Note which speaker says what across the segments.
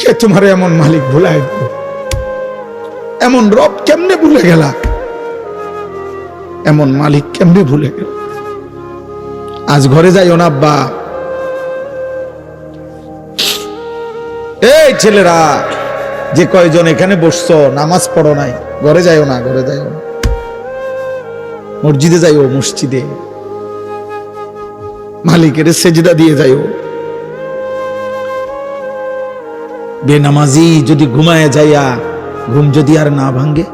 Speaker 1: কে তোমার এমন মালিক ভুলাই দিল? এমন রব কেমনে ভুলে গেলা? এমন মালিক কেমনে ভুলে গেল? আজ ঘরে যাইও না আব্বা। এই ছেলেরা যে কয়জন এখানে বসছো, নামাজ পড়ো নাই, ঘরে যাইও না, ঘরে যাইও না। মসজিদে যাইও, মসজিদে মালিকের সেজদা দিয়ে যাইও। বেনামাজি যদি ঘুমায় যাইয়া ঘুম যদি আর না ভাঙ্গে,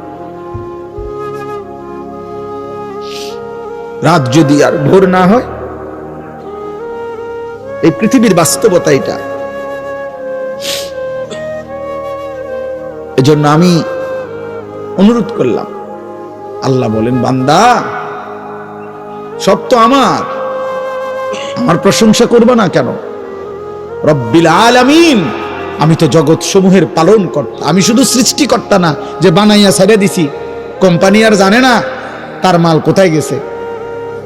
Speaker 1: রাত যদি আর ভোর না হয়, এই পৃথিবীর বাস্তবতা এটা। এজন্য আমি অনুরোধ করলাম, আল্লাহ বলেন বান্দা সব তো আমার প্রশংসা করবে না কেন? রব্বিল আলামিন, আমি তো জগৎ সমূহের পালন কর্তা। আমি শুধু সৃষ্টিকর্তা না যে বানাইয়া ছেড়ে দিছি। কোম্পানি আর জানে না তার মাল কোথায় গেছে।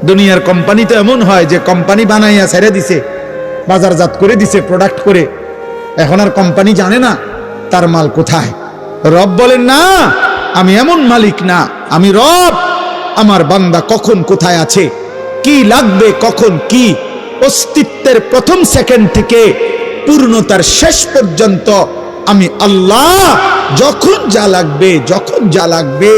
Speaker 1: দুনিয়ার কোম্পানি তো এমন হয় যে কোম্পানি বানাইয়া ছেড়ে দিছে, বাজারজাত করে দিছে, প্রোডাক্ট করে, এখন আর কোম্পানি জানে না তার মাল কোথায়। রব বলেন না, আমি এমন মালিক না, আমি রব। আমার বান্দা কখন কোথায় আছে, কি লাগবে, কখন কি, অস্তিত্বের প্রথম সেকেন্ড থেকে পূর্ণতার শেষ পর্যন্ত আমি আল্লাহ যখন যা লাগবে, যখন যা লাগবে,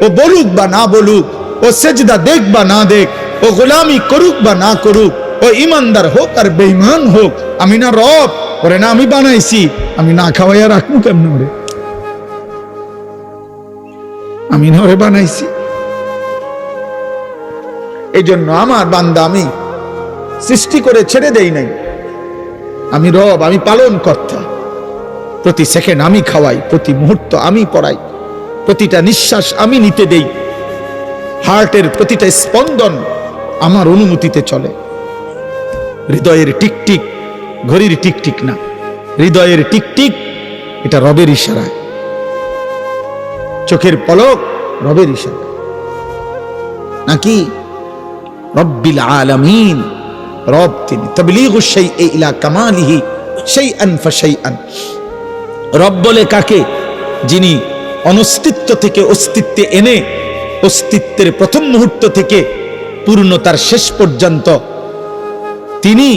Speaker 1: ও বলুক বা না বলুক, ও সেজদা দেখ বা না দেখ, ও গোলামি করুক বা না করুক, ও ইমানদার হোক আর বেঈমান হোক, আমি না রব? ওরে না আমি বানাইছি, আমি না খাওয়াইয়া রাখবো কেমন? ওরে আমি না ওরে বানাইছি। এই জন্য আমার বান্দা আমি সৃষ্টি করে ছেড়ে দেই নাই। আমি রব, আমি পালন কর্তা। প্রতি সেকেন্ড আমি খাওয়াই, প্রতি মুহূর্ত আমি পড়াই, প্রতিটা নিঃশ্বাস আমি নিতে দেই, হার্টের প্রতিটা স্পন্দন আমার অনুমতিতে চলে। হৃদয়ের টিকটিক ঘড়ির টিকটিক না, হৃদয়ের টিকটিক এটা রবের ইশারায়। চোখের পলক রবের ইশারা নাকি? রব্বিল আলামিন, রব তিনি। তাবলীগুশ শাইই ইলা কামালিহি শাইআন ফাশাইআন। রব বলে কাকে? যিনি অনস্তিত্ব থেকে অস্তিত্বে এনে অস্তিত্বের প্রথম মুহূর্ত থেকে পূর্ণতার শেষ পর্যন্ত তিনি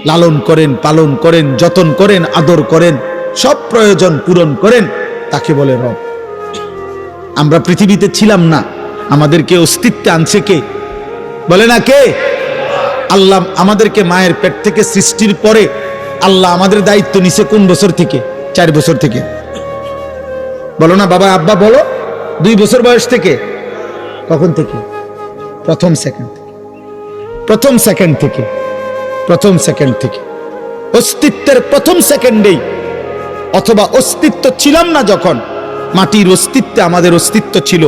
Speaker 1: লালন করেন, পালন করেন, যতন করেন, আদর করেন, সব প্রয়োজন পূরণ করেন, তাকে বলে রব। আমরা পৃথিবীতে ছিলাম না, আমাদেরকে অস্তিত্বে আনছে কে? বলে না কে? আল্লাহ আমাদেরকে মায়ের পেট থেকে সৃষ্টির পরে আল্লাহ আমাদের দায়িত্ব নিছে কোন বছর থেকে? 4 বছর থেকে। বলো না বাবা, আব্বা বলো, 2 বছর বয়স থেকে। কখন থেকে? প্রথম সেকেন্ড থেকে। প্রথম সেকেন্ড থেকে, প্রথম সেকেন্ড থেকে, অস্তিত্বের প্রথম সেকেন্ডেই, অথবা অস্তিত্ব ছিলাম না যখন, মাটির অস্তিত্বে আমাদের অস্তিত্ব ছিল।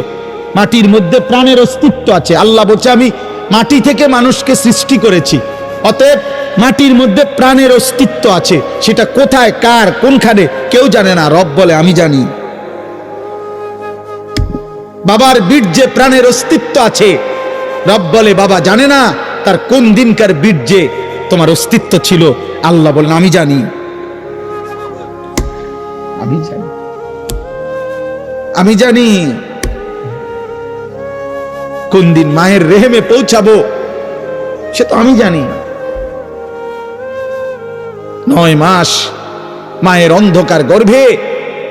Speaker 1: মাটির মধ্যে প্রাণের অস্তিত্ব আছে। আল্লাহ বলছে আমি মাটি থেকে মানুষকে সৃষ্টি করেছি, অতএব মাটির মধ্যে প্রাণের অস্তিত্ব আছে। সেটা কোথায়, কার, কোনখানে কেউ জানে না, রব বলে আমি জানি। বাবার বীর্যে প্রাণের অস্তিত্ব আছে, রব বলে বাবা জানে না তার কোন দিনকার বীর্যে তোমার অস্তিত্ব ছিল। আল্লাহ বলেন আমি জানি, আমি জানি, আমি জানি কোন দিন মায়ের রেহেমে পৌঁছাবো, সে তো আমি জানি। 9 মাস মায়ের অন্ধকার গর্ভে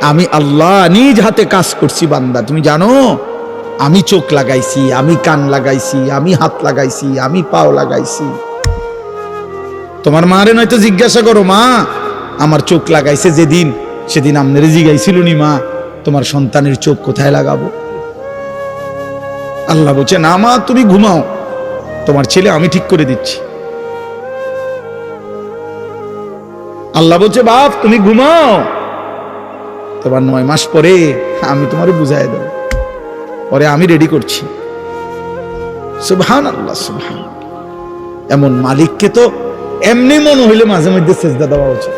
Speaker 1: আমি আল্লাহ নিজ হাতে কাজ করছি। বান্দা তুমি জানো, আমি চোখ লাগাইছি, আমি কান লাগাইছি, আমি হাত লাগাইছি, আমি পাও লাগাইছি। তোমার মারে নয়তো জিজ্ঞাসা করো, মা আমার চোখ লাগাইছে যেদিন, সেদিন আপনারে জিজ্ঞাইছিল নি মা তোমার সন্তানের চোখ কোথায় লাগাবো? আল্লাহ বলছে না মা তুমি ঘুমাও, তোমার ছেলে আমি ঠিক করে দিচ্ছি। আল্লাহ বলছে বাপ তুমি ঘুমাও, তোমার 9 মাস পরে আমি তোমারে বুঝাই দেব, পরে আমি রেডি করছি। সুবহানাল্লাহ, সুবহানাল্লাহ। এমন মালিককে তো এমনি মনে হইলে মাঝে মধ্যে সেজদা দেওয়া উচিত।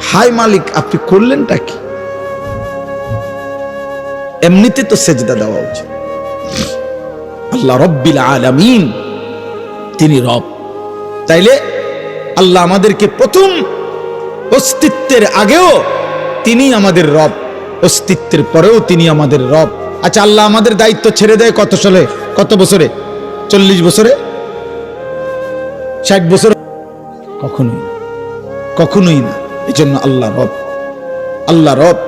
Speaker 1: হাই মালিক আপনি করলেনটা কি? এমনিতে তো সেজদা দেওয়া উচিত। আল্লাহ রব্বিল আলামিন, তিনি রব। তাইলে আল্লাহ আমাদেরকে প্রথম অস্তিত্বের আগেও তিনি আমাদের রব, অস্তিত্বের পরেও তিনি আমাদের রব। আচ্ছা, আল্লাহ আমাদের দায়িত্ব ছেড়ে দেয় কত সালে, কত বছরে? 40 বছরে, 60 বছর? কখনোই না, কখনোই না। এই জন্য আল্লাহ রব, আল্লাহ রব।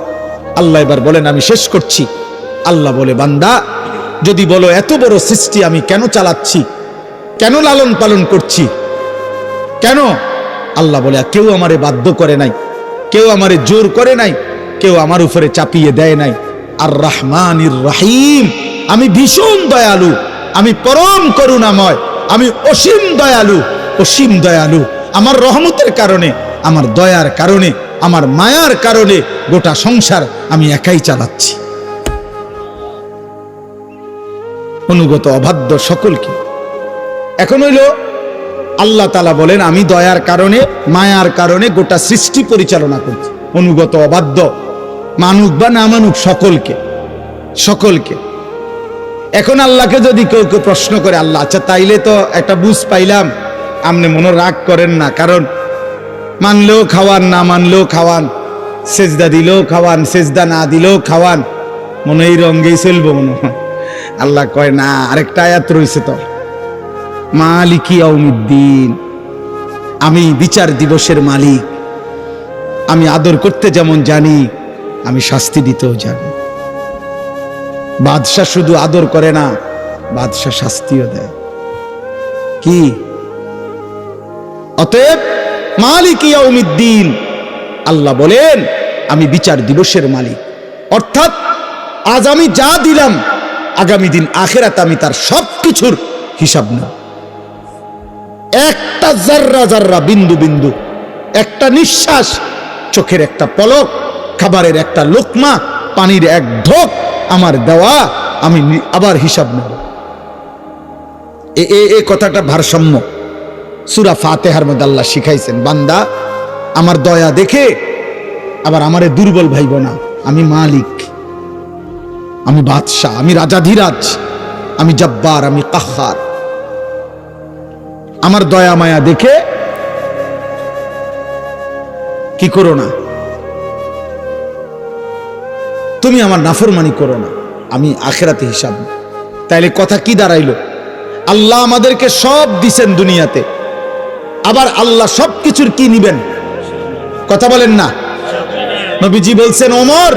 Speaker 1: আল্লাহ এবার বলেন, আমি শেষ করছি। আল্লাহ বলে, বান্দা যদি বলো এত বড় সৃষ্টি আমি কেন চালাচ্ছি, কেন লালন পালন করছি, কেন? আল্লাহ বলে, কেউ আমারে বাধ্য করে নাই, কেউ আমারে জোর করে নাই, কেউ আমার উপরে চাপিয়ে দেয় নাই। আর রহমানির রহিম, আমি ভীষণ দয়ালু, আমি পরম করুণাময়, আমি অসীম দয়ালু, অসীম দয়ালু। আমার রহমতের কারণে, আমার দয়ার কারণে, আমার মায়ার কারণে গোটা সংসার আমি একাই চালাচ্ছি। অনুগত অবাধ্য সকলকে। এখন হইল আল্লাহ তাআলা বলেন, আমি দয়ার কারণে, মায়ার কারণে গোটা সৃষ্টি পরিচালনা করছি। অনুগত অবাধ্য মানুক বা না মানুক সকলকে, সকলকে। এখন আল্লাহকে যদি কেউ কেউ প্রশ্ন করে, আল্লাহ আচ্ছা তাইলে তো একটা বুঝ পাইলাম, আপনি মনে রাগ করেন না, কারণ মানলেও খাওয়ান, না মানলেও খাওয়ান, সেজদা দিলেও খাওয়ান, সেজদা না দিলেও খাওয়ান, মনে এই রঙ্গেই চলবো মনে হয়। আল্লাহ কয় না, আরেকটা আয়াত রয়েছে তো, মালিকি ইয়াউমিদ্দিন, আমি বিচার দিবসের মালিক। আমি আদর করতে যেমন জানি, আমি শাস্তি দিতেও জানি। বাদশা শুধু আদর করে না, বাদশা শাস্তিও দেয়। কি? অতএব মালিক ইয়াউমিদ্দিন, আল্লাহ বলেন আমি বিচার দিবসের মালিক। অর্থাৎ আজ আমি যা দিলাম, আগামী দিন আখিরাতে আমি তার সবকিছুর হিসাব নেব। একটা জাররা জাররা, বিন্দু বিন্দু, একটা নিঃশ্বাস, চোখের একটা পলক, খাবারের একটা লোকমা, পানির এক ঢোক আমার দেওয়া, আমি আবার হিসাব নেব। এই কথাটা ভারসাম্য সূরা ফাতিহার মধ্যে আল্লাহ শিখাইছেন, বান্দা আমার দয়া দেখে আবার আমারে দুর্বল ভাইব না। আমি মালিক, আমি বাদশাহ, আমি রাজাধিরাজ, আমি জব্বার, আমি কাহ্হার। আমার দয়া মায়া দেখে কি করো না, তুমি আমার নাফরমানি করো না, আমি আখিরাতে হিসাব। তাইলে কথা কি দাঁড়াইলো? আল্লাহ আমাদেরকে সব দিছেন দুনিয়াতে, আবার আল্লাহ সবকিছুর কি নিবেন? কথা বলেন না। নবীজি বলছেন, ওমর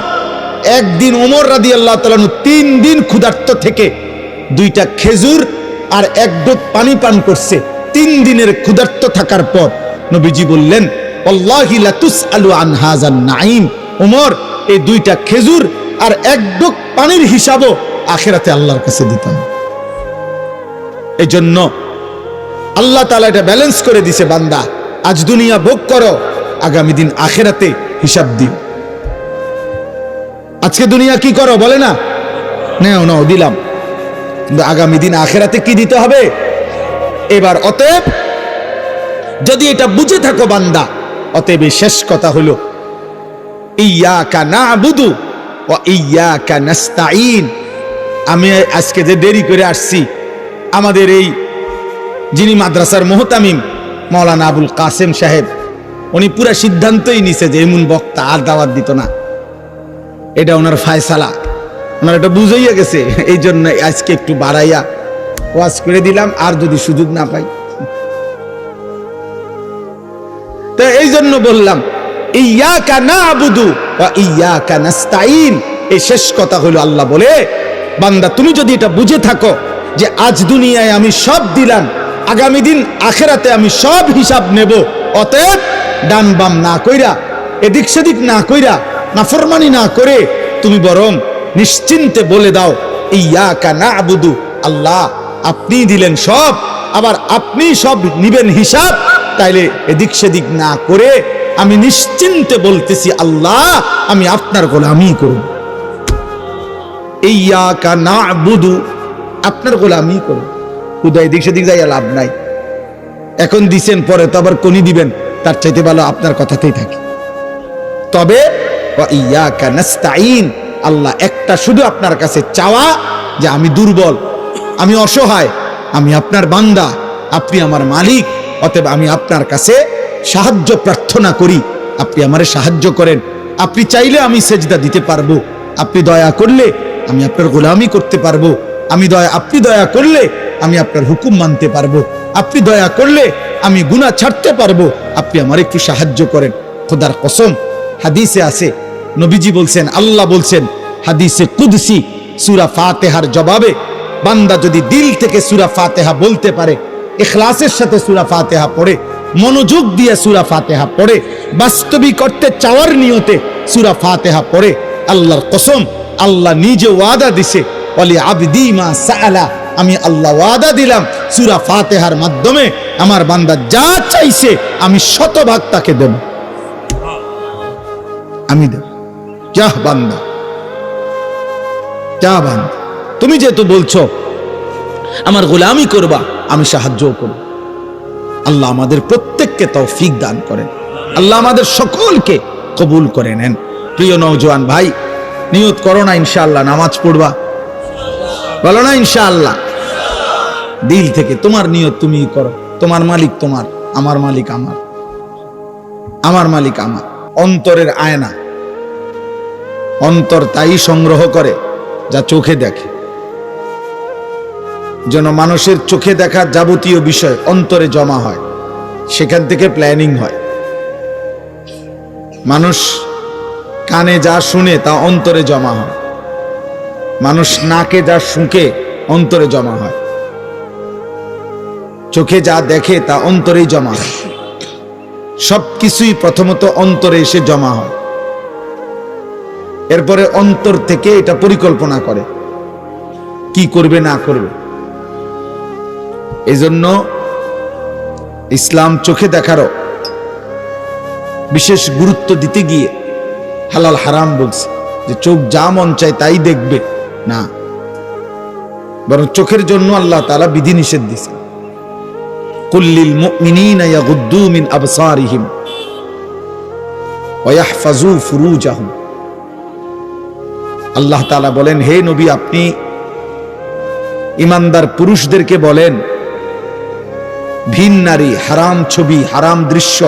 Speaker 1: একদিন, ওমর রাদিয়াল্লাহু তাআলা 3 দিন ক্ষুধার্ত থেকে 2টা খেজুর আর 1 ঢোক পানি পান করছে। 3 দিনের ক্ষুধার্ত থাকার পর নবীজি বললেন, ওয়াল্লাহি লা তুসআলু আন হাযান নাঈম, ওমর এই 2টা খেজুর আর 1 ঢোক পানির হিসাবও আখিরাতে আল্লাহর কাছে দিতাম। এই জন্য আল্লাহ তাআলা এটা ব্যালেন্স করে দিছে, বান্দা আজ দুনিয়া ভোগ করো, আগামী দিন আখিরাতে হিসাব দিও। আজকে দুনিয়া কি করো বলে না, নেও নাও দিলাম, কিন্তু আগামী দিন আখিরাতে কি দিতে হবে? এবার অতএব যদি এটা বুঝে থাকো বান্দা, অতএব শেষ কথা হলো, ইয়াকা না'বুদু ওয়া ইয়াকা নাস্তাঈন। আমি আজকে যে দেরি করে আসছি, আমাদের এই যিনি মাদ্রাসার মুহতামিম মাওলানা আবুল কাসেম সাহেব, উনি পুরা সিদ্ধান্তই নিছে যে এমন বক্তা আর দাওয়াত দিত না। এটা ওনার ফায়সালা, ওনার এটা বুঝাইয়া গেছে। এই জন্য আজকে একটু বাড়াইয়া ওয়াজ করে দিলাম, আর যদি সুযোগ না পাই। তো এই জন্য বললাম, ইয়াকা না'বুদু ওয়া ইয়াকা নাস্তাঈন। এই শেষ কথা হলো, আল্লাহ বলে, বান্দা তুমি যদি এটা বুঝে থাকো যে আজ দুনিয়ায় আমি সব দিলাম, আগামী দিন আখিরাতে আমি সব হিসাব নেব, অতএব ডান বাম না কইরা, এদিক সেদিক না কইরা, নাফরমানি না করে তুমি বরং নিশ্চিন্তে বলে দাও, ইয়াকা না'বুদু, আল্লাহ আপনি দিলেন সব, আবার আপনি সব নিবেন হিসাব। তাইলে এদিক সেদিক না করে আমি নিশ্চিন্তে বলতেছি, আল্লাহ আমি আপনার গোলামি করব। ইয়াকা না'বুদু, আপনার গোলামি করব। খুদাই দিক সেদিক যাইয়া লাভ নাই। এখন দিছেন, পরে তো আবার কোনি দিবেন, তার চাইতে ভালো আপনার কথাতেই থাকি। তবে ওয়া ইয়াকা নাস্তাঈন, আল্লাহ একটা শুধু আপনার কাছে চাওয়া যে আমি দুর্বল, আমি অসহায়, আমি আপনার বান্দা, আপনি আমার মালিক, অতএব আমি আপনার কাছে সাহায্য প্রার্থনা করি, আপনি আমারে সাহায্য করেন। আপনি চাইলে আমি সেজদা দিতে পারবো, আপনি দয়া করলে আমি আপনার গোলামি করতে পারবো, আপনি দয়া করলে আমি আপনার হুকুম মানতে পারবো, আপনি দয়া করলে আমি গুনাহ ছাড়তে পারবো, আপনি আমার একটু সাহায্য করেন। খোদার কসম, হাদিসে আছে, নবীজি বলছেন, আল্লাহ বলছেন হাদিসে কুদসি, সূরা ফাতিহার জবাবে বান্দা যদি দিল থেকে সূরা ফাতিহা বলতে পারে, ইখলাসের সাথে সূরা ফাতিহা পড়ে, মনোযোগ দিয়ে সূরা ফাতিহা পড়ে, বাস্তবিক করতে চাওয়ার নিয়তে সূরা ফাতিহা পড়ে, আল্লাহর কসম, আল্লাহ নিজে ওয়াদা দিছে, ওয়ালি আবদি মা সাআলা, আমি আল্লাহ ওয়াদা দিলাম সূরা ফাতিহার মাধ্যমে আমার বান্দা যা চাইছে আমি শতভাগ তাকে দেব, আমি দেব। যা বান্দা, যা বান্দা, তুমি যেহেতু বলছো আমার গোলামি করবা, আমি সাহায্য করব। আল্লাহ আমাদের প্রত্যেককে তৌফিক দান করেন, আল্লাহ আমাদের সকলকে কবুল করে নেন। প্রিয় নওজোয়ান ভাই, নিয়ত করো না ইনশাআল্লাহ নামাজ পড়বা, বলো না ইনশাআল্লাহ, দিল থেকে তোমার নিয়ত তুমি করো। তোমার মালিক তোমার, আমার মালিক আমার, আমার মালিক আমার। অন্তরের আয়না, অন্তর তাই সংগ্রহ করে যা চোখে দেখে। যেন মানুষের চোখে দেখা যাবতীয় বিষয় অন্তরে জমা হয়, সেখান থেকে প্ল্যানিং হয়। মানুষ কানে যা শুনে তা অন্তরে জমা হয়, মানুষ নাকে যা শুঁকে অন্তরে জমা হয়, চোখে যা দেখে তা অন্তরেই জমা হয়। সবকিছুই প্রথমত অন্তরে এসে জমা হয়, এরপরে অন্তর থেকে এটা পরিকল্পনা করে কি করবে না করবে। এজন্য ইসলাম চোখে দেখারও বিশেষ গুরুত্ব দিতে গিয়ে হালাল হারাম বলছে যে চোখ যা মন চায় তাই দেখবে না, বরং চোখের জন্য আল্লাহ তাআলা বিধি নিষেধ দিয়েছে। কুল্লিল মুমিনিনা ইয়াগুদ্দু মিন আবসারিহিম ওয়া ইয়াহফাজু ফুরুজাহুম। আল্লাহ তাআলা বলেন, হে নবী, আপনি ঈমানদার পুরুষদেরকে বলেন ভিন নারী, হারাম ছবি, হারাম দৃশ্য,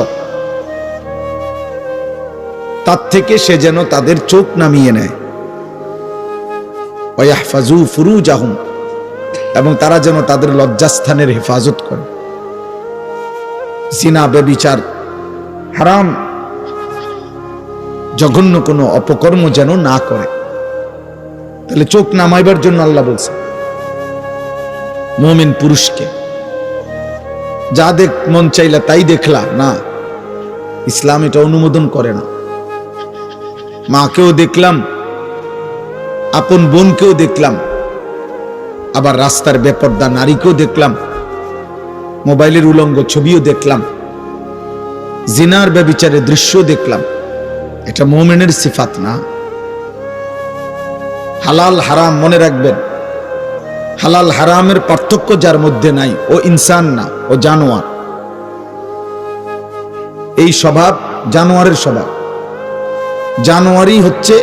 Speaker 1: তার থেকে সে যেন তাদের চোখ নামিয়ে নেয়। ওয়া ইয়াহফাজু ফুরুজাহুম, এবং তারা যেন তাদের লজ্জাস্থানের হেফাজত করে। জিনা, ব্যভিচার, হারাম জঘন্য কোনো অপকর্ম যেন না করে। তাহলে চোখ নামাইবার জন্য আল্লাহ বলছে মুমিন পুরুষকে। যা দেখ মন চাইলা তাই দেখলা না, ইসলাম এটা অনুমোদন করে না। মাকেও দেখলাম, আপন বোনকেও দেখলাম, আবার রাস্তার বেপরদা নারীকেও দেখলাম, মোবাইলের উলঙ্গ ছবিও দেখলাম, জিনার ব্যভিচারের দৃশ্য দেখলাম। এটা মুমিনের সিফাত না। হালাল হারাম মনে রাখবেন, হালাল হারামের পার্থক্য যার মধ্যে নাই ও ইনসান না, ও জানোয়ার। এই স্বভাব জানোয়ারের স্বভাব। জানোয়ারই হচ্ছে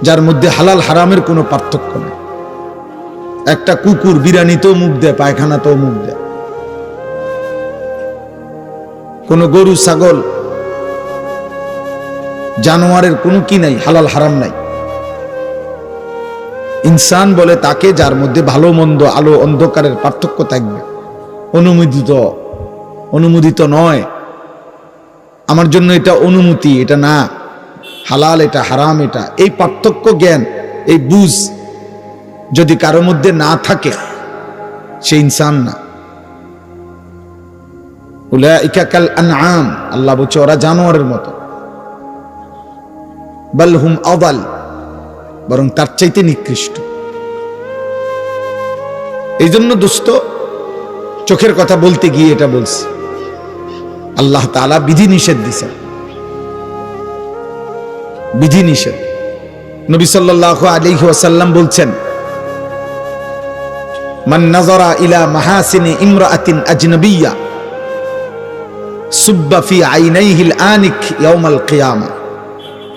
Speaker 1: যার মধ্যে হালাল হারামের কোনো পার্থক্য নেই। একটা কুকুর বিরানিতেও মুখ দেয়, পায়খানাতেও মুখ দেয়। কোন গরু, ছাগল, জানোয়ারের কোনো কি নাই, হালাল হারাম নাই। ইনসান বলে তাকে যার মধ্যে ভালো মন্দ, আলো অন্ধকারের পার্থক্য থাকবে। অনুমোদিত নয়, আমার জন্য এটা অনুমতি, এটা না, হালাল এটা, হারাম এটা, এই পার্থক্য জ্ঞান, এই বুঝ যদি কারো মধ্যে না থাকে সে ইনসান না। উলাইকা কাল আনআম, আল্লাহ বলছে ওরা জানোয়ারের মতো। বাল হুম আদাল, বরং তার চাইতে নিকৃষ্ট। এই জন্য দোস্ত, চোখের কথা বলতে গিয়ে এটা বলছি, আল্লাহ তাআলা বিধি নিষেধ দিয়েছেন, বিধি নিষেধ। নবী সাল্লাল্লাহু আলাইহি ওয়াসাল্লাম বলছেন, মান নাযারা ইলা মাহাসিনি ইমরাআতিন আজনাবিয়্যা সুব্বা ফি আইনাইহিল আনিক ইয়াউমাল কিয়ামা।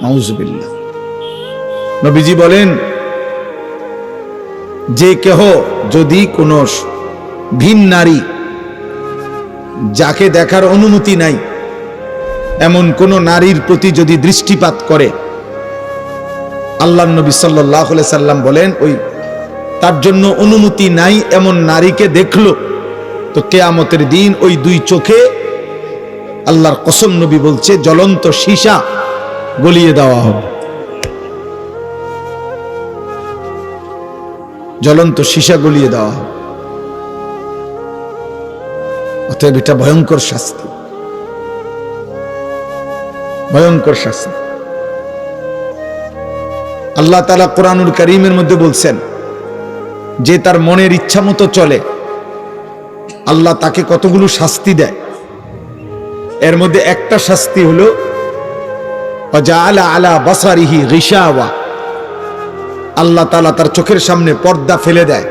Speaker 1: নাউযুবিল্লাহ। নবীজি বলেন, যে কেহ যদি কোন ভিন নারী যাকে দেখার অনুমতি নাই এমন কোন নারীর প্রতি যদি দৃষ্টিপাত করে, আল্লাহর নবী সাল্লাল্লাহু আলাইহি সাল্লাম বলেন ওই তার জন্য অনুমতি নাই এমন নারীকে দেখলো তো কিয়ামতের দিন ওই দুই চোখে আল্লাহর কসম নবী বলছে জ্বলন্ত সীসা গলিয়ে দেওয়া হবে, জ্বলন্ত সীসা গলিয়ে দেওয়া হবে। অতএব এটা ভয়ঙ্কর শাস্তি, ভয়ঙ্কর শাস্তি। আল্লাহ তাআলা কোরআনুল কারীমের মধ্যে বলছেন যে তার মনের ইচ্ছা মতো চলে, আল্লাহ তাকে কতগুলো শাস্তি দেয়। এর মধ্যে একটা শাস্তি হলো ওয়াজআলা আলা বাসারিহি গিশাওয়া, আল্লাহ তাআলা তার চোখের সামনে পর্দা ফেলে দেয়,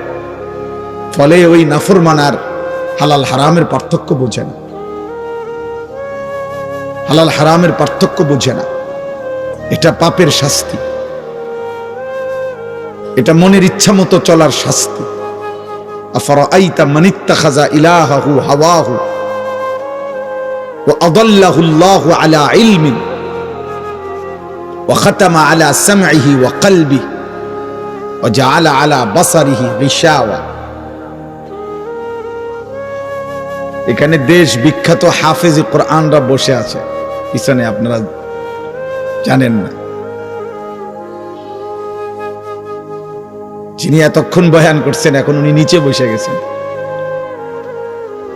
Speaker 1: ফলে ওই নাফরমানার হালাল হারামের পার্থক্য বোঝে না, হালাল হারামের পার্থক্য বোঝে না। এটা পাপের শাস্তি, এটা মনের ইচ্ছা মতো চলার শাস্তি। আফরাআইতা মান ইত্তাখাযা ইলাহাহু হাওয়াহু ওয়া আদাল্লাহু আল্লাহু আলা ইলমিন ওয়া খাতামা আলা সামঈহি ওয়া কলবিহি ওয়া জাআলা আলা বাসারিহি গিশাওয়া। এখানে দেশ বিখ্যাত হাফেজ কোরআনরা বসে আছে পিছনে, আপনারা জানেন না, যিনি এতক্ষণ বয়ান করছেন এখন উনি নিচে বসে গেছেন।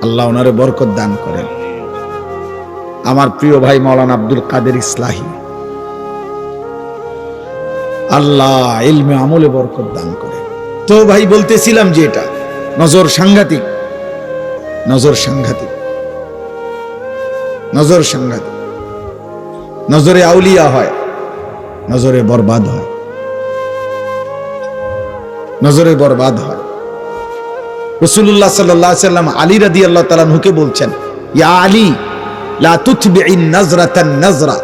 Speaker 1: আল্লাহ ওনারে বরকত দান করেন। আমার প্রিয় ভাই মাওলানা আব্দুল কাদের ইসলাহি, আল্লাহ ইলমে আমলে বরকত দান করেন। তো ভাই বলতেছিলাম যে এটা নজর সাংঘাতিক, নজর সাংঘাতিক, নজর সাংঘাতিক। নজরে আউলিয়া হয়, নজরে বরবাদ হয়, নজরে বরবাদ হয়। রাসূলুল্লাহ সাল্লাল্লাহু আলাইহি সাল্লাম আলী রাদিয়াল্লাহু তাআলা আনহুকে বলছেন, ইয়া আলী লা তুতবিইন নাজরাতান নাজরা,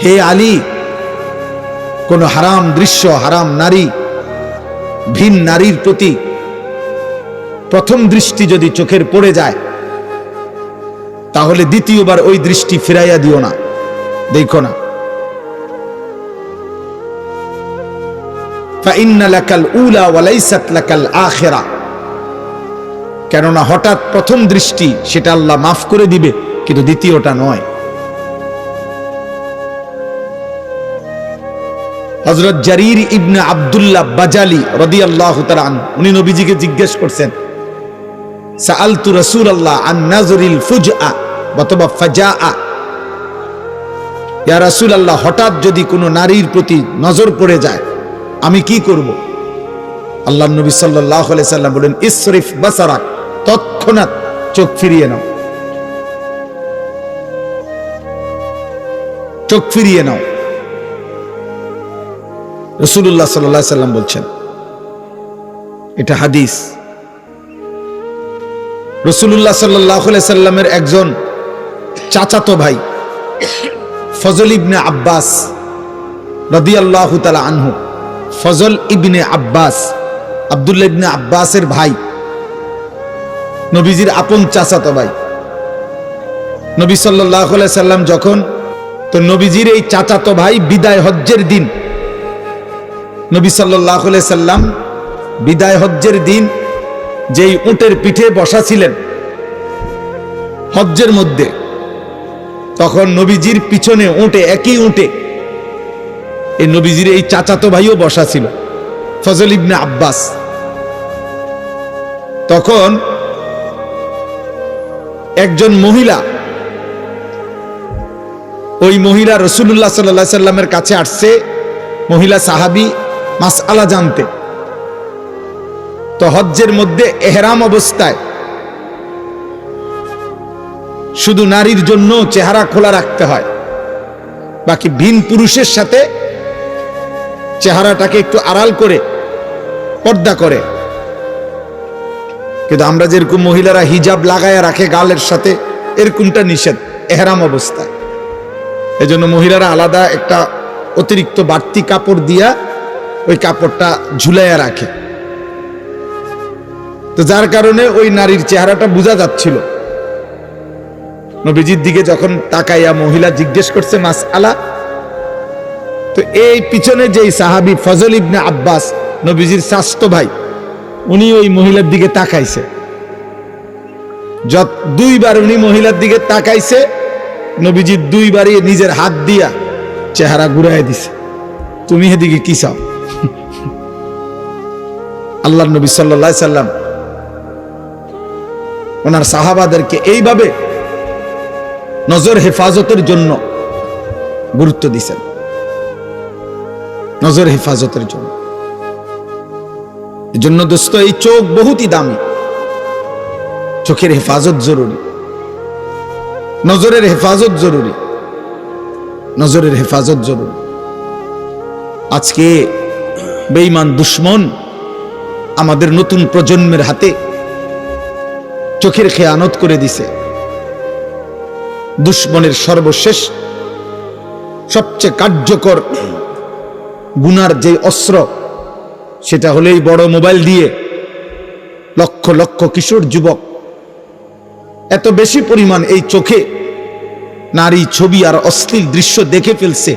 Speaker 1: হে আলী কোন হারাম দৃশ্য, হারাম নারী, ভিন নারীর প্রতি প্রথম দৃষ্টি যদি চোখের পড়ে যায় তাহলে দ্বিতীয়বার ওই দৃষ্টি ফিরাইয়া দিও না, দেখো না। ফাইন্না লাকাল উলা ওয়া লাইসাত লাকাল আখিরা, কেননা হঠাৎ প্রথম দৃষ্টি সেটা আল্লাহ মাফ করে দিবে, কিন্তু দ্বিতীয়টা নয়। হযরত জারির ইবনে আব্দুল্লাহ বাজালি রাদিয়াল্লাহু তাআলা আনহু উনি নবীজিকে জিজ্ঞেস করছেন, সাআলতু রাসূলুল্লাহ আন নাজরিল ফুজআ অথবা ফাজাআ, ইয়া রাসূলুল্লাহ হঠাৎ যদি কোনো নারীর প্রতি নজর পড়ে যায় আমি কি করব? আল্লাহর নবী সাল্লাল্লাহু আলাইহি সাল্লাম বলেন, ইসরিফ বাসারাক, তৎক্ষণাৎ চোখ ফিরিয়ে নাও, চোখ ফিরিয়ে নাও। রাসূলুল্লাহ সাল্লাল্লাহু আলাইহি সাল্লাম বলছেন, এটা হাদিস। রাসূলুল্লাহ সাল্লাল্লাহু আলাইহি সাল্লামের একজন চাচাতো ভাই ফজল ইবনে আব্বাস রাদিয়াল্লাহু তাআলা আনহু, ফজল ইবনে আব্বাস আব্দুল্লাহ ইবনে আব্বাসের ভাই, নবীজির আপন চাচাতো ভাই। নবী সাল্লাল্লাহু আলাইহি সাল্লাম যখন, তো নবীজির এই চাচাতো ভাই বিদায় হজ্জের দিন, নবী সাল্লাল্লাহু আলাইহি সাল্লাম বিদায় হজ্জের দিন যেই উটের পিঠে বসা ছিলেন হজ্জের মধ্যে, তখন নবীজির পিছনে উটে, একই উটে এই নবীজির এই চাচাতো ভাইও বসা ছিল, ফজল ইবনে আব্বাস। তখন একজন মহিলা, ওই মহিলা রাসূলুল্লাহ সাল্লাল্লাহু আলাইহি সাল্লামের কাছে আসছে, মহিলা সাহাবী, মাসআলা জানতে। তো হজ্জের মধ্যে ইহরাম অবস্থায় শুধু নারীর জন্য চেহারা খোলা রাখতে হয়, বাকি ভিন পুরুষের সাথে চেহারাটাকে একটু আড়াল করে পর্দা করে। কিন্তু আমরা যেরকম মহিলারা হিজাব লাগায়া রাখে গালের সাথে, এরকমটা নিষেধ ইহরাম অবস্থায়। এজন্য মহিলারা আলাদা একটা অতিরিক্ত বাড়তি কাপড় দিয়া ওই কাপড়টা ঝুলাইয়া রাখে। তো যার কারণে ওই নারীর চেহারাটা বোঝা যাচ্ছিল। নবীজির দিকে যখন তাকাইয়া মহিলা জিজ্ঞেস করছে মাসআলা, তো এই পিছনে যেই সাহাবী ফজল ইবনে আব্বাস, নবীজির চাচতো ভাই, উনি ওই মহিলার দিকে তাকাইছে। দুইবার উনি মহিলার দিকে তাকাইছে, নবীজি দুইবারই নিজের হাত দিয়া চেহারা ঘুরাই দিছে, তুমি এদিকে কি চাও? আল্লাহর নবী সাল্লাল্লাহু আলাইহি সাল্লাম ওনার সাহাবাদেরকে এইভাবে নজর হেফাজতের জন্য গুরুত্ব দিয়েছেন, নজর হেফাজতের জন্য। এই জন্য দোস্ত, এই চোখ বহুতই দামি, চোখের হেফাজত জরুরি, নজরের হেফাজত জরুরি, নজরের হেফাজত জরুরি। আজকে বেঈমান দুশমন আমাদের নতুন প্রজন্মের হাতে চোখের খেয়ানত করে দিছে। দুশমনের সর্বশেষ সবচেয়ে কার্যকর গুনার যে অস্ত্র, সেটা হলেই বড় মোবাইল দিয়ে লক্ষ লক্ষ কিশোর যুবক এত বেশি পরিমাণ এই চোখে নারী ছবি আর অশ্লীল দৃশ্য দেখে ফেলছে।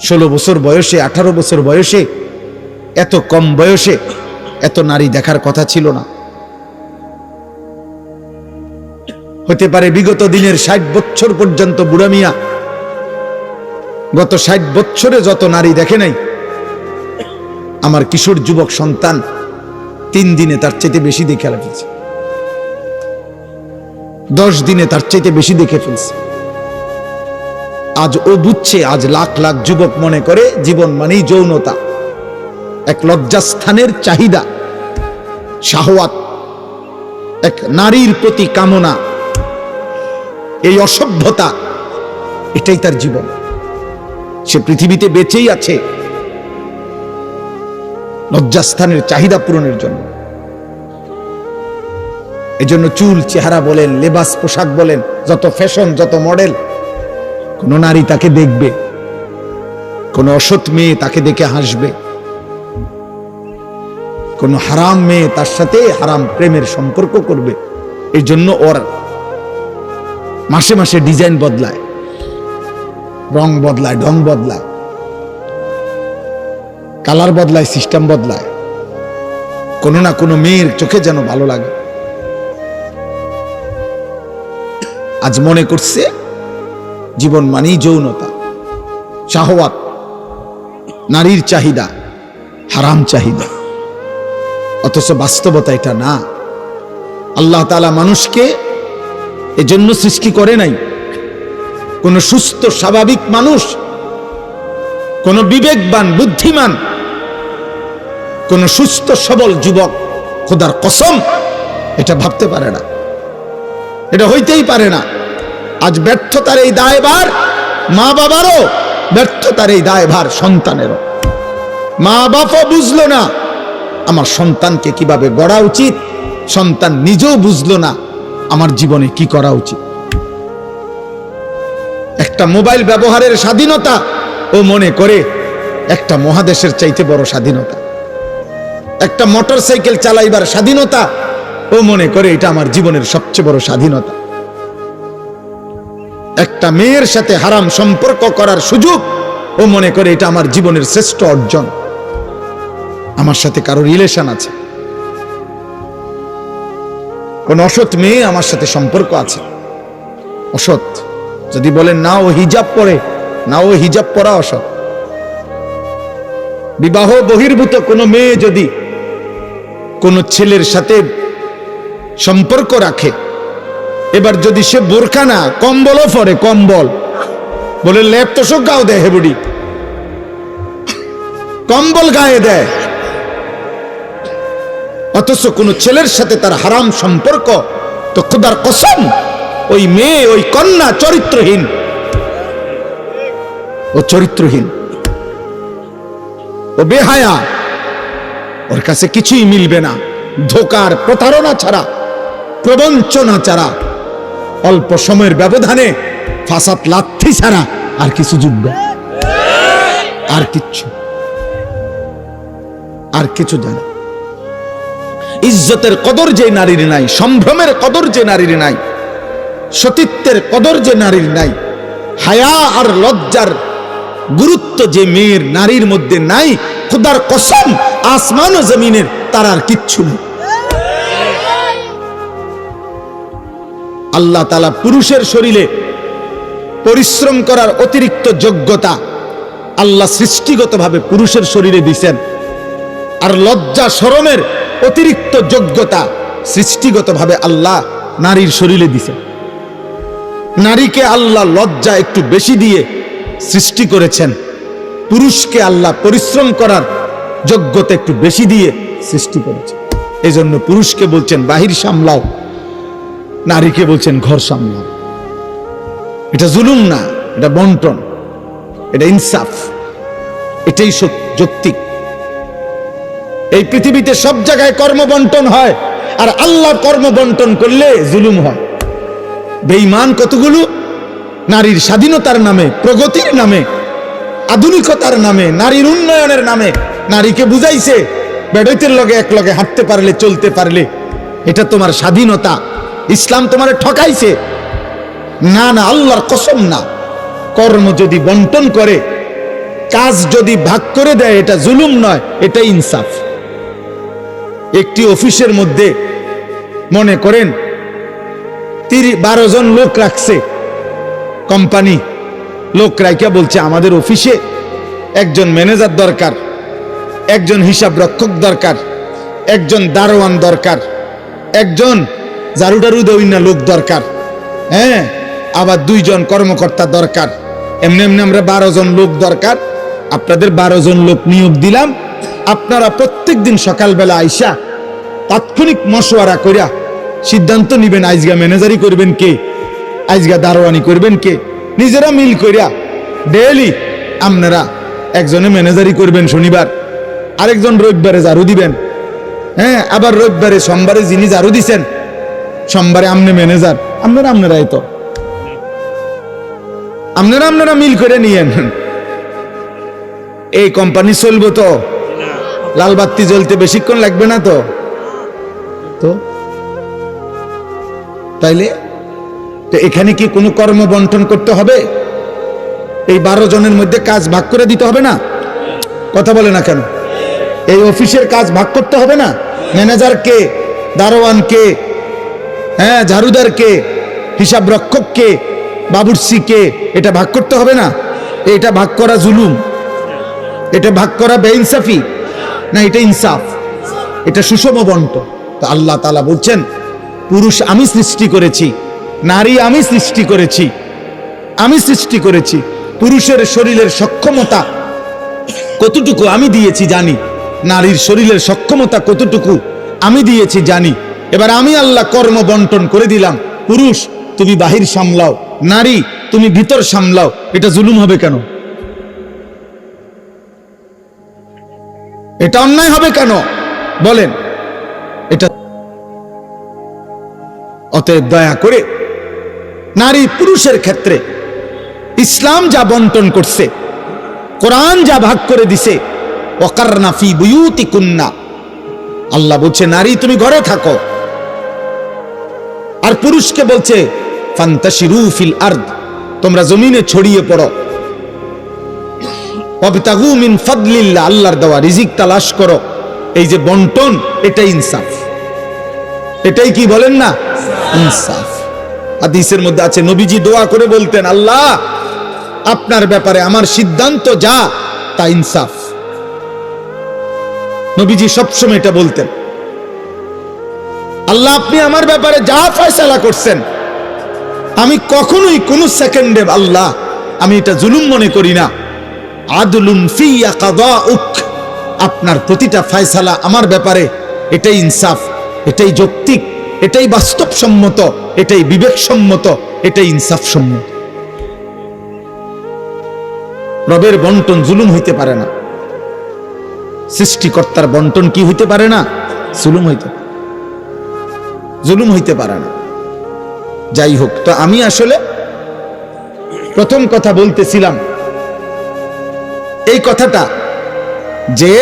Speaker 1: 16 বছর বয়সে, 18 বছর বয়সে, এত কম বয়সে এত নারী দেখার কথা ছিল না। হতে পারে বিগত দিনের 60 বছর পর্যন্ত বুড়া মিয়া গত 60 বছরে যত নারী দেখে নাই, আমার কিশোর যুবক সন্তান 3 দিনে তার চাইতে বেশি দেখে ফেলছে, 10 দিনে তার চাইতে বেশি দেখে ফেলছে। আজ ও বুঝছে, আজ লাখ লাখ যুবক মনে করে জীবন মানেই যৌনতা, এক লজ্জাস্থানের চাহিদা, শাহওয়াত, এক নারীর প্রতি কামনা, এই অসভ্যতা, এটাই তার জীবন। সে পৃথিবীতে বেঁচেই আছে লজ্জাস্থানের চাহিদা পূরণের জন্য। এজন্য চুল, চেহারা বলেন, লেবাস, পোশাক বলেন, যত ফ্যাশন, যত মডেল, কোন নারী তাকে দেখবে, কোন অসৎ মেয়ে তাকে দেখে হাসবে, কোন হারাম মেয়ে তার সাথে হারাম প্রেমের সম্পর্ক করবে। এই জন্য ওর মাসে মাসে ডিজাইন বদলায়, রং বদলায়, ঢং বদলায়, কালার বদলায়, সিস্টেম বদলায়, কোনো না কোনো মেয়ের চোখে যেন ভালো লাগে। আজ মনে করছে জীবন মানেই যৌনতা, শাহওয়াত, নারীর চাহিদা, হারাম চাহিদা, অথচ বাস্তবতা এটা না। আল্লাহ তাআলা মানুষকে এজন্য সৃষ্টি করে নাই। কোন সুস্থ স্বাভাবিক মানুষ, কোন বিবেকবান বুদ্ধিমান, কোন সুস্থ সবল যুবক খোদার কসম এটা ভাবতে পারে না, এটা হইতেই পারে না। আজ ব্যর্থতার এই দায়ভার মা বাবারও, ব্যর্থতার এই দায়ভার সন্তানেরও। মা বাবা বুঝলো না আমার সন্তানকে কিভাবে গড়া উচিত, সন্তান নিজেও বুঝলো না আমার জীবনে কি করা উচিত। একটা মোবাইল ব্যবহারের স্বাধীনতা ও মনে করে একটা মহাদেশের চাইতে বড় স্বাধীনতা। একটা মোটরসাইকেল চালাইবার স্বাধীনতা ও মনে করে এটা আমার জীবনের সবচেয়ে বড় স্বাধীনতা। একটা মেয়ের সাথে হারাম সম্পর্ক করার সুযোগ ও মনে করে এটা আমার জীবনের শ্রেষ্ঠ অর্জন। আমার সাথে কারো রিলেশন আছে, কোন অসৎ মেয়ে আমার সাথে সম্পর্ক আছে, অসৎ, যদি বলেন না ও হিজাব পরে, না ও হিজাব পরা অসৎ। বিবাহ বহির্ভূত কোনো মেয়ে যদি কোন ছেলের সাথে সম্পর্ক রাখে, এবার যদি সে বোরকা না, কম্বলও পরে, কম্বল বলে লেপ তোষক গাও দেয়, হেবুডি কম্বল গায়ে দেয়, অথচ কোন ছেলের সাথে তার হারাম সম্পর্ক, তো খোদার কসম ওই মেয়ে, ওই কন্যা চরিত্রহীন, ও চরিত্রহীন, ও বেহায়া, ওর কাছে কিছুই মিলবে না। ধোকার প্রতারণা ছাড়া, প্রবঞ্চনা ছাড়া, অল্প সময়ের ব্যবধানে ফাসাদ লাথি ছাড়া আর কিছু যুগবে, আর কিচ্ছু, আর কিছু জানে। ইজ্জতের কদর যে নারীর নাই, সম্ভ্রমের কদর যে নারীর নাই, সতীত্বের কদর যে নারীর নাই, হায়া আর লজ্জার গুরুত্ব যে মেয়ের নারীর মধ্যে নাই, খোদার কসম আসমান ও জমিনের তার আর কিচ্ছু নেই। আল্লাহ তাআলা পুরুষের শরীরে পরিশ্রম করার অতিরিক্ত যোগ্যতা আল্লাহ সৃষ্টিগতভাবে পুরুষের শরীরে দিয়েছেন, আর লজ্জা শরমের অতিরিক্ত যোগ্যতা সৃষ্টিগতভাবে আল্লাহ নারীর শরীরে দিয়েছেন। নারীকে আল্লাহ লজ্জা একটু বেশি দিয়ে সৃষ্টি করেছেন, পুরুষকে আল্লাহ পরিশ্রম করার যোগ্যতা একটু বেশি দিয়ে সৃষ্টি করেছেন। এই জন্য পুরুষকে বলছেন বাহির সামলাও, নারীকে বলছেন ঘর সামলাও। এটা জুলুম না, এটা বন্টন, এটা ইনসাফ, এটাই যৌক্তিক। এই পৃথিবীতে সব জায়গায় কর্ম বন্টন হয়, আর আল্লাহ কর্ম বন্টন করলে জুলুম হয়। বেঈমান কতগুলো নারীর স্বাধীনতার নামে, প্রগতির নামে, আধুনিকতার নামে, নারীর উন্নয়নের নামে নারীকে বুঝাইছে বেডইতের লগে এক লগে হাঁটতে পারলে, চলতে পারলে এটা তোমার স্বাধীনতা। ইসলাম তোমারে ঠকাইছে। না না, আল্লাহর কসম না। কর্ম যদি বন্টন করে, কাজ যদি ভাগ করে দেয়, এটা জুলুম নয়, এটা ইনসাফ। একটি অফিসের মধ্যে মনে করেন 12 জন লোক রাখছে কোম্পানি, লোক রাইকা বলছে আমাদের অফিসে একজন ম্যানেজার দরকার, একজন হিসাব রক্ষক দরকার, একজন দারোয়ান দরকার, একজন ঝাড়ুটারু দেউইনা লোক দরকার, হ্যাঁ, আবার 2 জন কর্মকর্তা দরকার। এমনি এমনি আমরা 12 জন লোক দরকার। আপনাদের 12 জন লোক নিয়োগ দিলাম। আপনারা প্রত্যেক দিন সকালবেলা আইসা তাৎক্ষণিক মশওয়ারা করিয়া সিদ্ধান্ত নিবেন আজগা ম্যানেজারি করবেন কে, আজগা দারোয়ানি করবেন কে। নিজেরা মিল করিয়া ডেইলি আপনারা একজনে ম্যানেজারি করবেন শনিবার, আরেকজন রবিবারে ঝাড়ু দিবেন, হ্যাঁ, আবার রবিবারে সোমবারে যিনি ঝাড়ু দিছেন সোমবারে আমনে ম্যানেজার। আপনারাই তো আপনারা মিল করে নিয়েন। এই কোম্পানি চলবো তো? লাল বাতি জ্বলতে বেশিক্ষণ লাগবে না তো? তাইলে তো এখানে কি কোনো কর্ম বন্টন করতে হবে? এই 12 জনের মধ্যে কাজ ভাগ করে দিতে হবে না? কথা বলে না কেন? এই অফিসের কাজ ভাগ করতে হবে না? ম্যানেজার কে, দারোয়ান কে, হ্যাঁ, ঝাড়ুদার কে, হিসাব রক্ষক কে, বাবুর্চি কে, এটা ভাগ করতে হবে না? এটা ভাগ করা জুলুম? এটা ভাগ করা বেইনসাফি? না, এটা ইনসাফ, এটা সুষম বন্টন। তো আল্লাহ তাআলা বলছেন পুরুষ আমি সৃষ্টি করেছি, নারী আমি সৃষ্টি করেছি, আমি সৃষ্টি করেছি। পুরুষের শরীরের সক্ষমতা কতটুকু আমি দিয়েছি জানি, নারীর শরীরের সক্ষমতা কতটুকু আমি দিয়েছি জানি। এবার আমি আল্লাহ কর্ম বন্টন করে দিলাম। পুরুষ তুমি বাহির সামলাও, নারী তুমি ভিতর সামলাও। এটা জুলুম হবে কেন? এটা অন্যায় হবে কেন বলেন? এটা অতএব দয়া করে নারী পুরুষের ক্ষেত্রে ইসলাম যা বন্টন করছে, কোরআন যা ভাগ করে দিছে, ওয়াকারনা ফি বুয়ুতিকুন্না, আল্লাহ বলছে নারী তুমি ঘরে থাকো, আর পুরুষকে বলছে ফান্তাশিরু ফিল আরদ, তোমরা জমিনে ছড়িয়ে পড়ো। ওয়াবতাগু মিন ফাদলিল্লাহ, আল্লাহর দেওয়া রিজিক তালাশ করো। এই যে বন্টন, এটা ইনসাফ। এটাই কি বলেন না? ইনসাফ। হাদিসের মধ্যে আছে নবীজি দোয়া করে বলতেন আল্লাহ আপনার ব্যাপারে আমার সিদ্ধান্ত যা তা ইনসাফ। নবীজি সবসময় এটা বলতেন, আল্লাহ আপনি আমার ব্যাপারে যা ফয়সালা করছেন আমি কখনোই কোন সেকেন্ডে আল্লাহ আমি এটা জুলুম মনে করি না। আদলুন ফিয়া কাদাউক, আপনার প্রতিটা ফয়সালা আমার ব্যাপারে এটাই ইনসাফ, এটাই যৌক্তিক, এটাই বাস্তবসম্মত, এটাই বিবেকসম্মত, এটাই ইনসাফসম্মত। রবের বন্টন জুলুম হইতে পারে না, সৃষ্টিকর্তার বন্টন কি হইতে পারে না? জুলুম হইতে পারে না। যাই হোক, তো আমি আসলে প্রথম কথা বলতেছিলাম এই কথাটা যে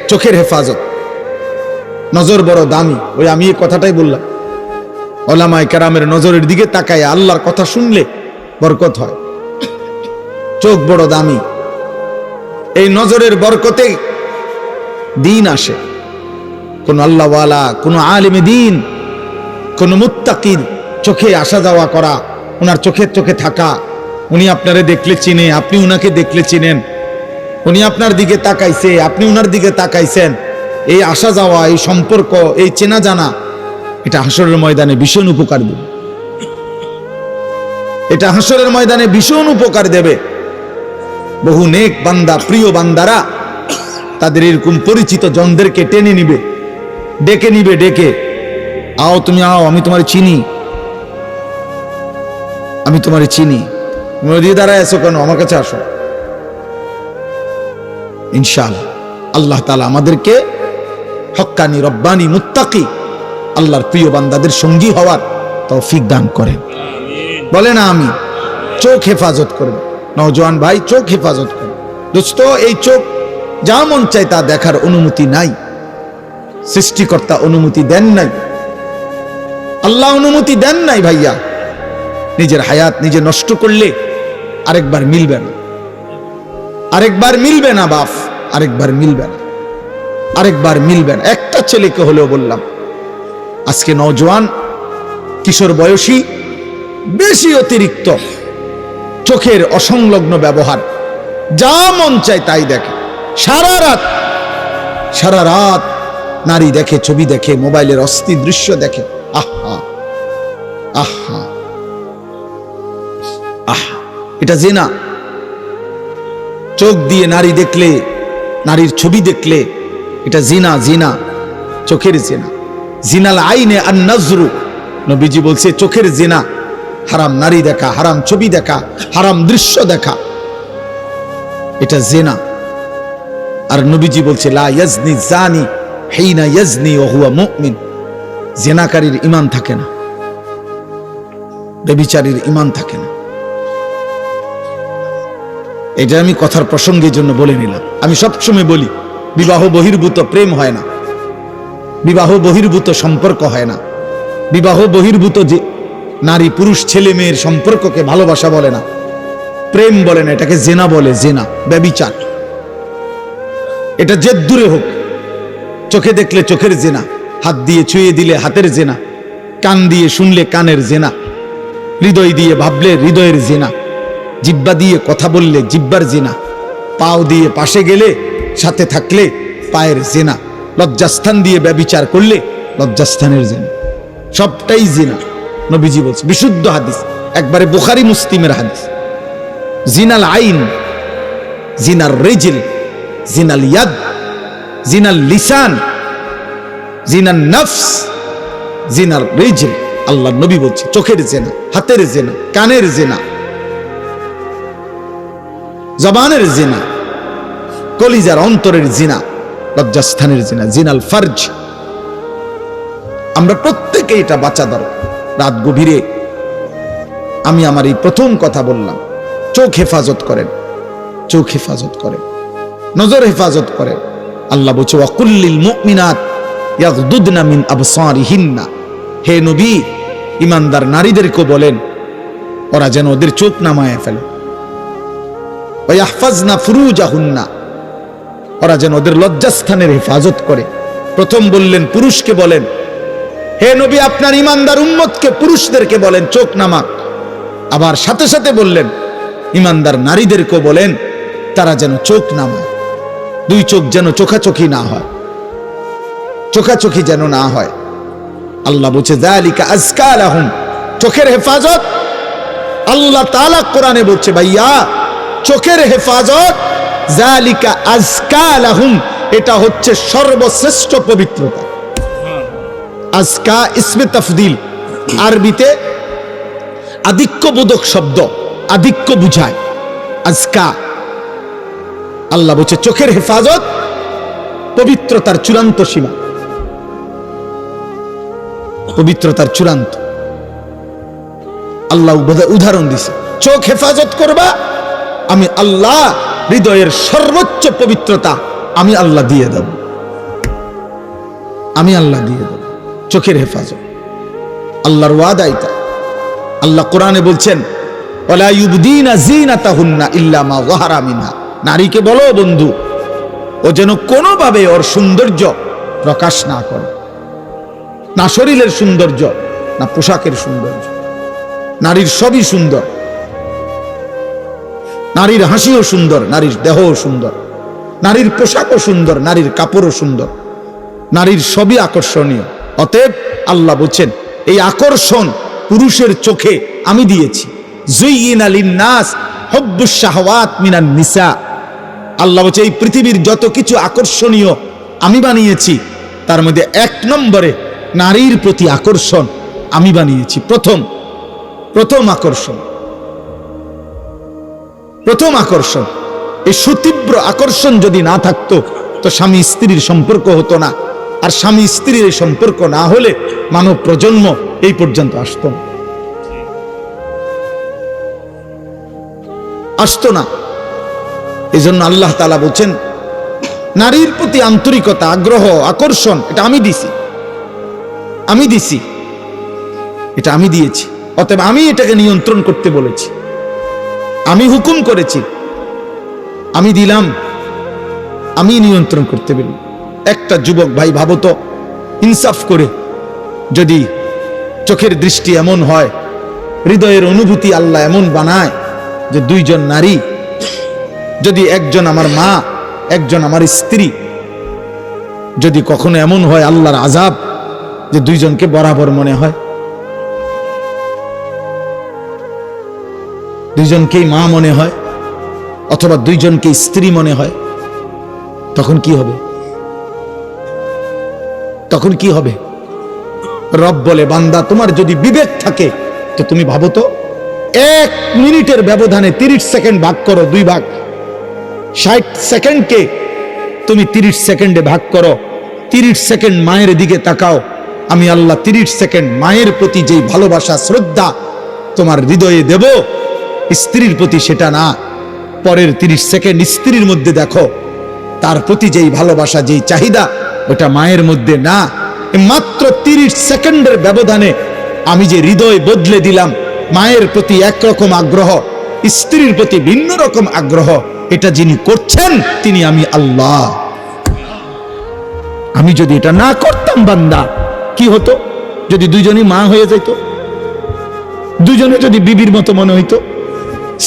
Speaker 1: চোখের হেফাজত, নজর বড় দামি, ওই আমি এই কথাটাই বললাম। ওলামায়ে কেরামের নজরের দিকে তাকায় আল্লাহর কথা শুনলে বরকত হয়। চোখ বড় দামি, এই নজরের বরকতে দিন আসে। কোন আল্লাহওয়ালা, কোন আলেমে দিন, কোন মুত্তাকির চোখে আসা যাওয়া করা, ওনার চোখের চোখে থাকা, উনি আপনারে দেখলে চিনে, আপনি উনাকে দেখলে চিনেন, উনি আপনার দিকে তাকাইছে, আপনি উনার দিকে তাকাইছেন, এই আসা যাওয়া, এই সম্পর্ক, এই চেনা জানা, এটা হাসরের ময়দানে ভীষণ উপকার দেবে। এটা হাসরের ময়দানে ভীষণ উপকার দেবে। বহু নেক বান্দা, প্রিয় বান্দারা তাদের এরকম পরিচিত জনদেরকে টেনে নিবে, ডেকে নিবে, ডেকে আও, তুমি আও, আমি তোমার চিনি, আমি তোমার চিনি, তুমি ওদিকে দাঁড়ায় আছো কেন, আমার কাছে আসো। ইনশাআল্লাহ আল্লাহ তাআলা আমাদেরকে হক্কানি, রব্বানি, মুত্তাকি, আল্লাহর প্রিয় বান্দাদের সঙ্গী হওয়ার তৌফিক দান করেন। বলে না আমি চোখ হেফাজত করবে। নওজোয়ান ভাই, চোখ হেফাজত করবে। দোস্ত, এই চোখ যা মন চায় তা দেখার অনুমতি নাই। সৃষ্টিকর্তা অনুমতি দেন নাই, আল্লাহ অনুমতি দেন নাই। ভাইয়া, নিজের হায়াত নিজে নষ্ট করলে আরেকবার মিলবে না, আরেকবার মিলবে না বাপ, আরেকবার মিলবে না, আরেকবার মিলবে না। একটা ছেলেকে হলেও বললাম, আজকে নওজোয়ান, কিশোর বয়সী, বেশি অতিরিক্ত চোখের অসংলগ্ন ব্যবহার, যা মন চায় তাই দেখে, সারা রাত নারী দেখে, ছবি দেখে, মোবাইলের অস্থির দৃশ্য দেখে। আহা আহা আহা, এটা জিনা। চোখ দিয়ে নারী দেখলে, নারীর ছবি দেখলে এটা জিনা, জিনা, চোখের জিনা। জিনাল আইনে আন নজরু, নবীজি বলছে চোখের জিনা, হারাম নারী দেখা, হারাম ছবি দেখা, হারাম দৃশ্য দেখা, এটা জিনা। আর নবীজি বলছে লা ইয়াজনি জানি হিনা ইয়াজনি ওয়া হুয়া মুমিন, জিনাকারীর ঈমান থাকে না, ব্যভিচারীর ঈমান থাকে না। এটা আমি কথার প্রসঙ্গের জন্য বলে নিলাম। আমি সবসময় বলি, বিবাহ বহির্ভূত প্রেম হয় না, বিবাহ বহির্ভূত সম্পর্ক হয় না, বিবাহ বহির্ভূত যে নারী পুরুষ ছেলে মেয়ের সম্পর্ককে ভালোবাসা বলে না, প্রেম বলে না, এটাকে জেনা বলে, জেনা, ব্যভিচার। এটা যে দূরে হোক, চোখে দেখলে চোখের জেনা, হাত দিয়ে ছুঁয়ে দিলে হাতের জেনা, কান দিয়ে শুনলে কানের জেনা, হৃদয় দিয়ে ভাবলে হৃদয়ের জেনা, জিব্বা দিয়ে কথা বললে জিব্বার জেনা, পাও দিয়ে পাশে গেলে, সাথে থাকলে পায়ের জেনা, লজ্জাস্থান দিয়ে ব্যভিচার করলে লজ্জাস্থানের জেনা, সবটাই জিনা। নবীজি বলছে, বিশুদ্ধ হাদিস, একবারে বুখারী মুসলিমের হাদিস। জিনাল আইন, জিনার রিজল, জিনাল ইয়াদ, জিনাল লিসান, জিনাল নফস, জিনার রিজল। আল্লাহ নবী বলছে চোখের জেনা, হাতের জেনা, কানের জেনা, জবানের জিনা, কলিজার অন্তরের জিনা, লজ্জাস্থানের জিনা, জিনাল ফারজ। আমরা প্রত্যেকে এটা বাঁচা দরকার। রাত গভীরে আমি আমার এই প্রথম কথা বললাম, চোখ হেফাজত করেন, চোখ হেফাজত করেন, নজর হেফাজত করেন। আল্লাহ বলছে ওয়াকুল্লিল মুমিনাত ইয়াগদুদনা মিন আবসারিহিন্না, হে নবী ইমানদার নারীদেরকে বলেন ওরা যেন ওদের চোখ নামায় ফেলে, ওয়াহফাজনা ফুরুজাহুন্না, ওরা যেন ওদের লজ্জাস্থানের হেফাজত করে। প্রথম বললেন পুরুষকে বলেন, হে নবী আপনার ইমানদার উম্মতকে, পুরুষদেরকে বলেন চোখ নামাক। আবার সাথে সাথে বললেন ইমানদার নারীদেরকে বলেন তারা যেন চোখ নামায়, দুই চোখ যেন চোখাচোখি না হয়, চোখাচোখি যেন না হয়। আল্লাহ বলছে যালিকা আজকা লাহুম, চোখের হেফাজত আল্লাহ তাআলা কোরআনে বলছে ভাইয়া, চোখের হেফাজত যালিকা আজকা লাহুম, এটা হচ্ছে সর্বশ্রেষ্ঠ পবিত্রতা। আজকা ইসমে তাফদিল, আরবিতে আধিক্যবোধক শব্দ, আধিক্য বুঝায় আজকা। আল্লাহ বলছে চোখের হেফাজত পবিত্রতার চূড়ান্ত সীমা, পবিত্রতার চূড়ান্ত। আল্লাহ উদাহরণ দিছে, চোখ হেফাজত করবা, আমি আল্লাহ হৃদয়ের সর্বোচ্চ পবিত্রতা আমি আল্লাহ দিয়ে দেব, আমি আল্লাহ দিয়ে দেব। চোখের হেফাজত, আল্লাহর ওয়াদা এটা। আল্লাহ কোরআনে বলছেন ওয়ালা ইউবদিনা যিনাতাহুন্না ইল্লা মা যাহারা মিনহা, নারীকে বলো বন্ধু ও যেন কোনোভাবে ওর সৌন্দর্য প্রকাশ না করে, না শরীরের সৌন্দর্য না পোশাকের সৌন্দর্য। নারীর সবই সুন্দর, নারীর হাসিও সুন্দর, নারীর দেহও সুন্দর, নারীর পোশাকও সুন্দর, নারীর কাপড়ও সুন্দর, নারীর সবই আকর্ষণীয়। অতএব আল্লাহ বলছেন এই আকর্ষণ পুরুষের চোখে আমি দিয়েছি। যুইয়িনা লিন-নাস হুব্বুশ শাহওয়াত মিনান নিসা, আল্লাহ বলছে এই পৃথিবীর যত কিছু আকর্ষণীয় আমি বানিয়েছি তার মধ্যে এক নম্বরে নারীর প্রতি আকর্ষণ আমি বানিয়েছি। প্রথম আকর্ষণ। এই সুতীব্র আকর্ষণ যদি না থাকতো তো স্বামী স্ত্রীর সম্পর্ক হতো না, আর স্বামী স্ত্রীর এই সম্পর্ক না হলে মানব প্রজন্ম এই পর্যন্ত আসতো না। এই জন্য আল্লাহ তাআলা বলছেন নারীর প্রতি আন্তরিকতা, আগ্রহ, আকর্ষণ এটা আমি দিছি, এটা আমি দিয়েছি। অতএব আমি এটাকে নিয়ন্ত্রণ করতে বলেছি, আমি হুকুম করেছি, আমি দিলাম, আমি নিয়ন্ত্রণ করতে বলি। একটা যুবক ভাই ভাবো তো, ইনসাফ করে যদি চোখের দৃষ্টি এমন হয়, হৃদয়ের অনুভূতি আল্লাহ এমন বানায় যে দুইজন নারী, যদি একজন আমার মা একজন আমার স্ত্রী, যদি কখনো এমন হয় আল্লাহর আযাব যে দুইজনকে বরাবর মনে হয়, দুইজনকেই মা মনে হয় অথবা দুইজনকে স্ত্রী মনে হয়, তখন কি হবে? রব বলে বান্দা তোমার যদি বিবেক থাকে তো তুমি ভাবো তো, 1 মিনিটের ব্যবধানে 30 সেকেন্ড ভাগ করো, 2 ভাগ, 60 সেকেন্ডকে তুমি 30 সেকেন্ডে ভাগ করো, 30 সেকেন্ড মায়ের দিকে তাকাও, আমি আল্লাহ 30 সেকেন্ড মায়ের প্রতি যেই ভালোবাসা শ্রদ্ধা তোমার হৃদয়ে দেব, স্ত্রীর প্রতি সেটা না। পরের 30 সেকেন্ড স্ত্রীর মধ্যে দেখো, তার প্রতি যেই ভালোবাসা যেই চাহিদা ওটা মায়ের মধ্যে না। মাত্র 30 সেকেন্ডের ব্যবধানে আমি যে হৃদয় বদলে দিলাম, মায়ের প্রতি একরকম আগ্রহ, স্ত্রীর প্রতি ভিন্ন রকম আগ্রহ, এটা যিনি করছেন তিনি আমি আল্লাহ। আমি যদি এটা না করতাম বান্দা, কি হতো? যদি দুইজনই মা হয়ে যেত, দুইজনে যদি বিবির মতো মনে হইতো,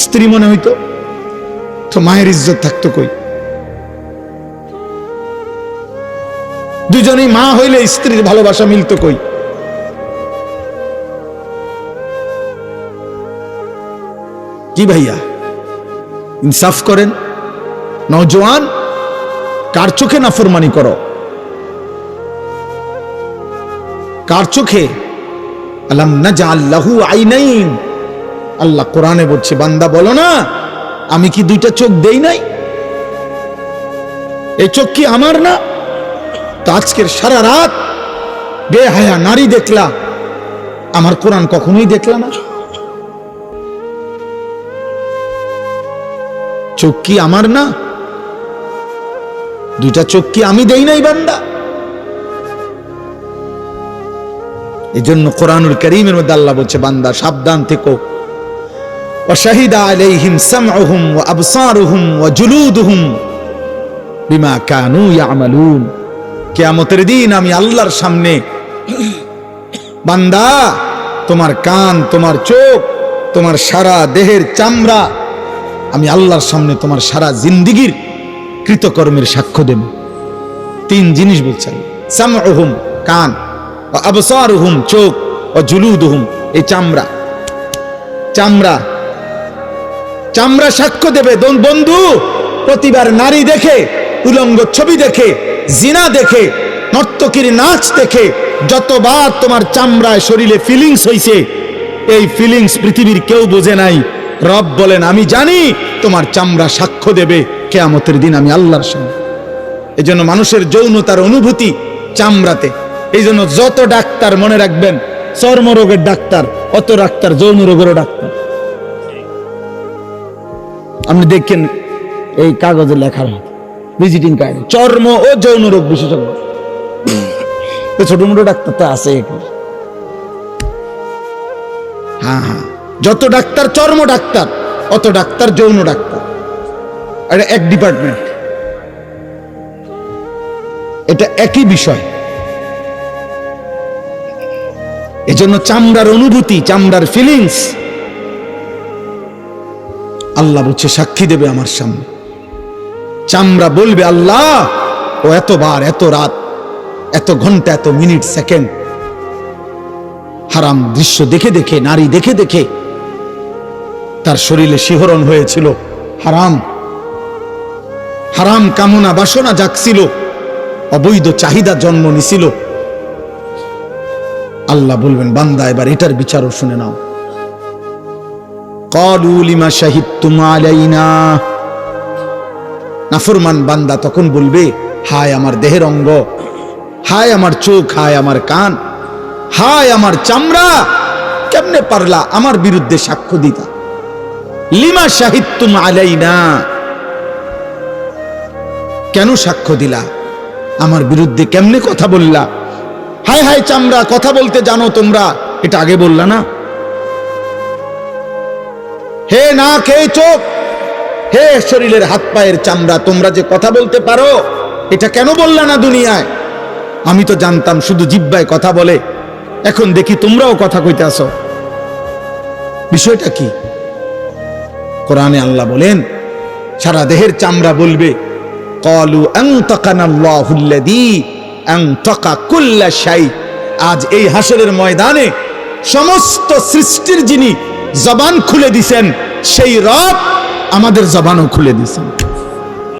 Speaker 1: স্ত্রী মনে হইতো, তো মায়ের ইজ্জত থাকতো কই? দুইজনেই মা হইলে স্ত্রীর ভালোবাসা মিলতো কই? কি ভাইয়া, ইনসাফ করেন। নওজোয়ান, কার চোখে নাফরমানি করো? কার চোখে? আলাম নাজআল লাহু আইনাইন, আল্লাহ কোরআনে বলছে বান্দা বলো না আমি কি 2টা চোখ দেই নাই? এই চোখ কি আমার না? তো আজকের সারা রাত বেহায়া নারী দেখলা, আমার কোরআন কখনোই দেখলা না? চোখ কি আমার না? 2টা চোখ কি আমি দেই নাই বান্দা? এই জন্য কোরআনুল কারীমের মধ্যে আল্লাহ বলছে বান্দা সাবধান থেকো। ওয়াশাহিদা আলাইহিম সামউহুম ওয়া আবসারুহুম ওয়া জুলুদুহুম বিমা কানু ইয়ামালুন। কিয়ামতের দিন আমি আল্লাহর সামনে বান্দা তোমার কান, তোমার চোখ, তোমার সারা দেহের চামড়া, আমি আল্লাহর সামনে তোমার সারা জিন্দেগীর কৃতকর্মের সাক্ষ্য দেব। 3 জিনিস বলছেন, সামউহুম কান, ওয়া আবসারুহুম চোখ, ওয়া জুলুদুহুম এই চামড়া সাক্ষ্য দেবে। বন্ধু, প্রতিবার নারী দেখে, উলঙ্গ ছবি দেখে, জিনা দেখে, নর্তকীর নাচ দেখে যতবার তোমার চামড়ায় শরীরে ফিলিংস হইছে, এই ফিলিংস পৃথিবীর কেউ বোঝে নাই। রব বলেন আমি জানি, তোমার চামড়া সাক্ষ্য দেবে কিয়ামতের দিন আমি আল্লাহর সামনে। এই জন্য মানুষের যৌনতার অনুভূতি চামড়াতে। এই জন্য যত ডাক্তার মনে রাখবেন, চর্মরোগের ডাক্তার, অত ডাক্তার যৌন রোগেরও ডাক্তার। আপনি দেখেন এই কাগজে লেখা ভিজিটিং কার্ড, চর্ম ও যৌন রোগ বিশেষজ্ঞ। ছোট মোটো ডাক্তার তো আছে। হ্যাঁ হ্যাঁ, যত ডাক্তার চর্ম ডাক্তার, অত ডাক্তার যৌন ডাক্তার। এটা এক ডিপার্টমেন্ট, এটা একই বিষয়। এজন্য চামড়ার অনুভূতি, চামড়ার ফিলিংস আল্লাহ বলছে সাক্ষী দেবে আমার সামনে। চামড়া বলবে আল্লাহ, ও এতবার, এত রাত, এত ঘন্টা, এত মিনিট, সেকেন্ড হারাম দৃশ্য দেখে দেখে, নারী দেখে দেখে তার শরীরে শিহরণ হয়েছিল। হারাম হারাম কামনা বাসনা জাগছিল, অবৈধ চাহিদা জন্ম নিছিল। আল্লাহ বলবেন বান্দা এবার এটার বিচারও শুনে নাও। ক্বালু লিমা শাহিদতুম আলাইনা, নাফরমান বান্দা তখন বলবে হায় আমার দেহের অঙ্গ, হায় আমার চোখ, হায় আমার কান, হায় আমার চামড়া, কেমনে পারলা আমার বিরুদ্ধে সাক্ষ্য দিতা? লিমা শাহিদতুম আলাইনা, কেন সাক্ষ্য দিলা? আমার বিরুদ্ধে কেমনে কথা বললা? হায় হায় চামড়া, কথা বলতে জানো তোমরা, এটা আগে বললা না? হে নাক, হে চোখ, হে শরীরের হাত পায়ের চামড়া, তোমরা যে কথা বলতে পারো, এটা কেন বললা না দুনিয়ায়? আমি তো জানতাম শুধু জিহ্বায় কথা বলে, এখন দেখি তোমরাও কথা কইতে আসো। বিষয়টা কি? কোরআনে আল্লাহ বলেন সারা দেহের চামড়া বলবে ক্বালু আনতাকানাল্লাহুল্লাযী আনতাকা কুল্লা শাই। আজ এই হাসরের ময়দানে সমস্ত সৃষ্টির যিনি জবান খুলে দিয়েছেন, সেই রব আমাদের জবানও খুলে দিয়েছেন।